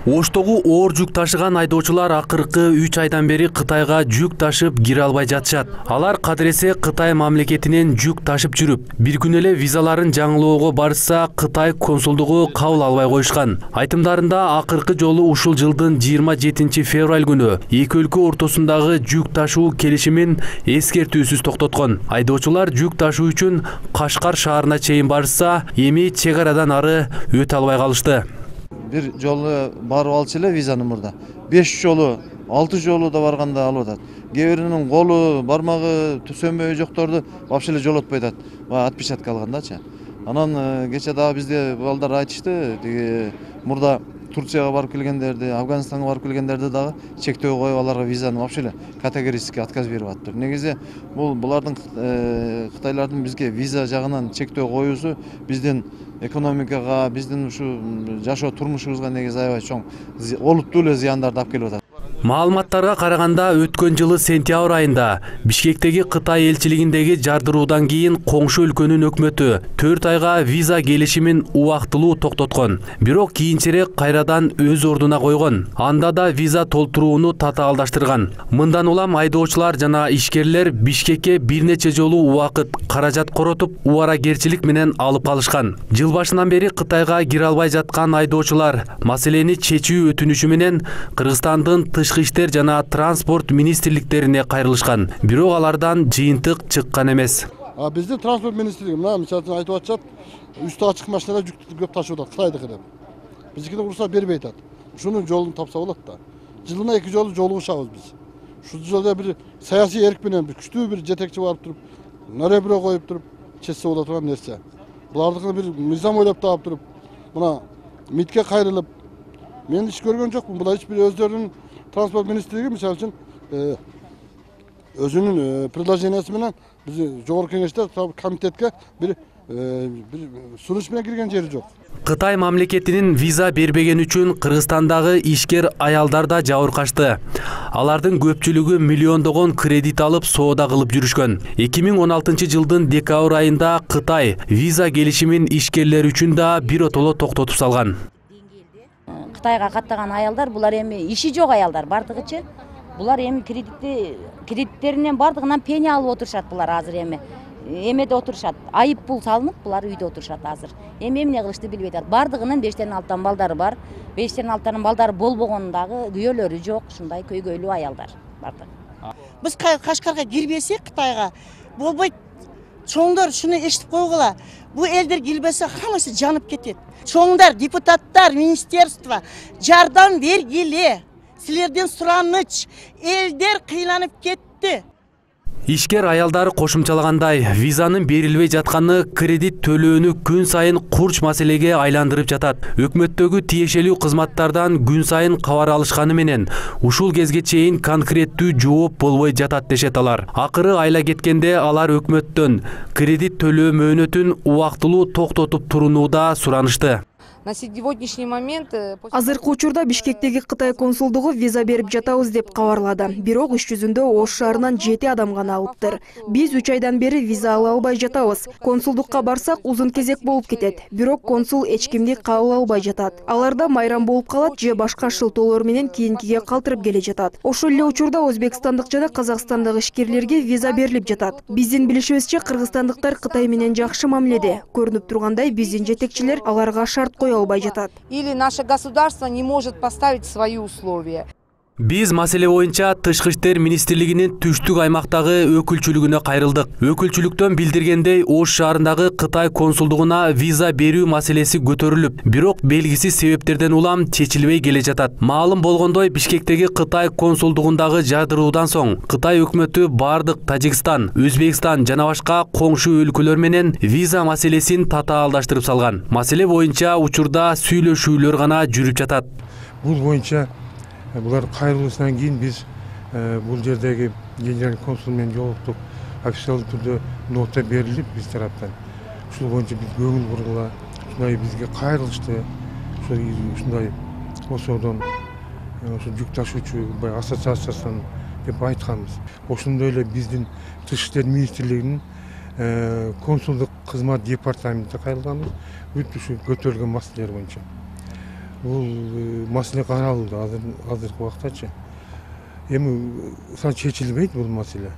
Оштогу оор жүк ташыган айдоочулар акыркы 3 айдан бери Кытайга жүк ташып кире албай жатышат. Алар кадыресе Кытай мамлекетинен жүк ташып жүрүп, бир күн эле визаларын жаңылоого барса, Кытай консулдугу кабыл албай коюшкан. Айтымдарында акыркы жолу ушул жылдын 27 февраль күнү эки өлкө ортосундагы жүк ташуу келишимин эскертүүсүз токтоткон. Айдоочулар жүк ташуу үчүн Кашкар шаарына чейин барса, эми чек арадан ары өтө албай калышты. Bir жолу барып алчу эле визаны мурда. 5 жолу, 6 жолу да барганда алып атат. Кээ биринин колу, бармагы сөнбөй жокторду вообще эле жолотпой атат. Отпечатка алгандачы. Анан кече дагы бизде балдар айтышты, тиги мурда Турцияга барып келгендерди, Афганистанга барып келгендерди дагы чектөө коюп аларга визаны вообще эле категорически отказ берип атыптыр. Негизи булардын Кытайлардын бизге виза жагынан чектөө коюусу биздин экономикага, биздин ушу жашоо турмушубузга негизи аябай чоң олуттуу эле зыяндарды алып келип атат. Маалыматтарга караганда өткөн жылы сентябрь айында Бишкектеги Кытай элчилигиндеги жардыруудан кийин коңшу өлкөнүн өкмөтү 4 айга виза келишимин убактылуу токтоткон. Бирок кийинчерээк кайрадан өз ордуна койгон. Анда да виза толтурууну татаалдаштырган. Мындан улам айдоочулар жана ишкерлер Бишкекке бир нече жолу убакыт каражат коротуп, убаракерчилик менен алып калышкан. Жыл башынан бери Кытайга кире албай жаткан айдоочулар маселени чечүү өтүнүшү менен Кыргызстандын Тышкы иштер жана транспорт министрликтерине кайрылышкан. Бирок алардан жыйынтык чыккан эмес. Биздин транспорт министрлиги мына мисалы айтып атышат, үстү ачык машиналар жүктү көп ташып атат Кытайдыкы деп. Биздикине уруксат бербей атат. Ушунун жолун тапса болот да. Жылына 2 жолу жолугушабыз биз. Ушул жолдо бир саясий эрк менен бир күчтүү бир жетекчи барып туруп, наребре коюп туруп, чечсе болот турган нерсе. Булардыкы бир мыйзам ойлоп таап туруп, мына МИДке кайрылып, мен иш көргөн жокмун. Булар эч бир өздөрүнүн транспорт министрлиги мисалы үчүн өзүнүн предложениясы менен биз жогорку кеңеште комитетке бир сунуш менен кирген жери жок. Кытай мамлекетинин виза бербеген үчүн Кыргызстандагы ишкер аялдар да жабыркашты. Алардын көпчүлүгү миллиондогон кредит алып соода кылып жүрүшкөн. 2016 жылдын декабрь айында Кытай виза келишимин ишкерлер үчүн да биротоло токтотуп салган. Кытайга каттаган аялдар, булар эми иши жок аялдар бардыгычы. Булар эми кредиттеринен бардыгынан пени алып отурушат булар азыр эми. Эмеде отурушат. Айып пул салынып, булар үйдө отурушат азыр. Эми эмне кылышты билбей атат. Бардыгынын 5тен 6 балдары бар. 5тен 6 балдары болбогондагы күйөлөрү жок, ушундай көйгөйлүү аялдар бардык. Биз Кашкарга кирбесек Кытайга болбойт. Чоңдар шуну эшитип койгула. Бу элдер килбесе хаммасы жанып кетет. Чоңдар, депутаттар, министерство жардам бергиле. Силерден сураныч. Элдер кыйланып кетти. Ишкер аялдар кошумчалагандай, визанын берилбей жатканы кредит төлөөнү күн сайын курч маселеге айландырып жатат. Өкмөттөгү тиешелүү кызматтардан күн сайын кабар алышканы менен ушул кезге чейин конкреттүү жооп болбой жатат дешет алар. Акыры айла кеткенде алар өкмөттөн кредит төлөө мөөнөтүн убактылуу токтотуп турууну суранышты. На сегодняшний момент азыркы учурда Бишкектеги Кытай консулдугу виза берип жатабыз деп кабарлады. Бирок иш жүзүндө Ош шаарынан 7 адам гана алыптыр. Биз 3 айдан бери виза ала албай жатабыз. Консулдукка барсак узун кезек болуп кетет. Бирок консул эч кимди кабыл албай жатат. Аларда майрам болуп калат же башка шылтоолор менен кийинкиге калтырып келе жатат. Ошол эле учурда өзбекстандык жана казакстандык ишкерлерге виза берилип жатат. Биздин билишибизче кыргызстандыктар Кытай менен жакшы мамиледе. Көрүнүп тургандай биздин жетекчилер аларга шарт кое албай жатат. Или наше государство не может поставить свои условия. Биз маселе боюнча Тышкы иштер министрлигинин түштүк аймактагы өкүлчүлүгүнө кайрылдык. Өкүлчүлүктөн билдиргендей, Ош шаарындагы Кытай консулдугуна виза берүү маселеси көтөрүлүп, бирок белгисиз себептерден улам чечилбей келе жатат. Маалым болгондой, Бишкектеги Кытай консулдугундагы жардыруудан соң Кытай өкмөтү бардык Тажикстан, Өзбекстан жана башка коңшу өлкөлөр менен виза маселесин татаалдаштырып салган. Маселе боюнча учурда сүйлөшүүлөр гана жүрүп жатат. Бул боюнча булар кайрылуусунан кийин биз бул жердеги генеральный консул менен жолуктук, официалдуу түрдө нота берилип биз тараптан. Ушул боюнча биз көңүл бургула, ушундай бизге кайрылышты. Ушундай ошодон ошо жүк ташуучу ассоциациясынан деп айтканбыз. Ошондой эле биздин Тышкы иштер министрлигинин консулдук кызмат департаментине кайрылганбыз. Бүт ушу көтөрүлгөн маселелер боюнча. бул маселе каралды азыркы убактачы. Эми чечилбейт бул маселе.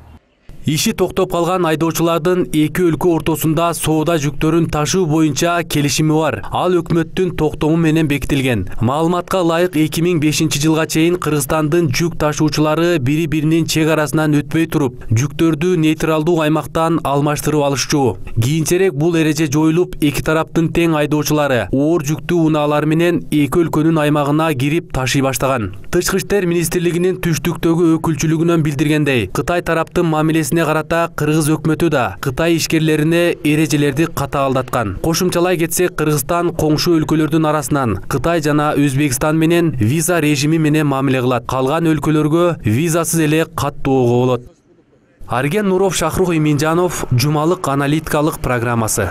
Иши токтоп калган айдоочулардын эки өлкө ортосунда соода жүктөрүн ташуу боюнча келишими бар. Ал өкмөттүн токтому менен бекитилген. Маалыматка ылайык 2005 жылга чейин Кыргызстандын жүк ташуучулары бири-биринин чек арасынан өтпөй туруп, жүктөрдү нейтралдуу аймактан алмаштырып алышчу. Кийинчерээк бул эреже жоюлуп, эки тараптын тең айдоочулары оор жүктүү унаалар менен эки өлкөнүн аймагына кирип ташый баштаган. Тышкы иштер министрлигинин түштүктөгү өкүлчүлүгүнөн билдиргендей, Кытай тараптын мамилесине карата Кыргыз өкмөтү да Кытай ишкерлерине эрежелерди катаалдаткан. Кошумчалай кетсек, Кыргызстан коңшу өлкөлөрдүн арасынан Кытай жана Өзбекстан менен виза режими менен мамиле кылат. Калган өлкөлөргө визасыз эле каттоого болот. Арген Нуров, Шахрух Иминжанов, жумалык аналитикалык программасы.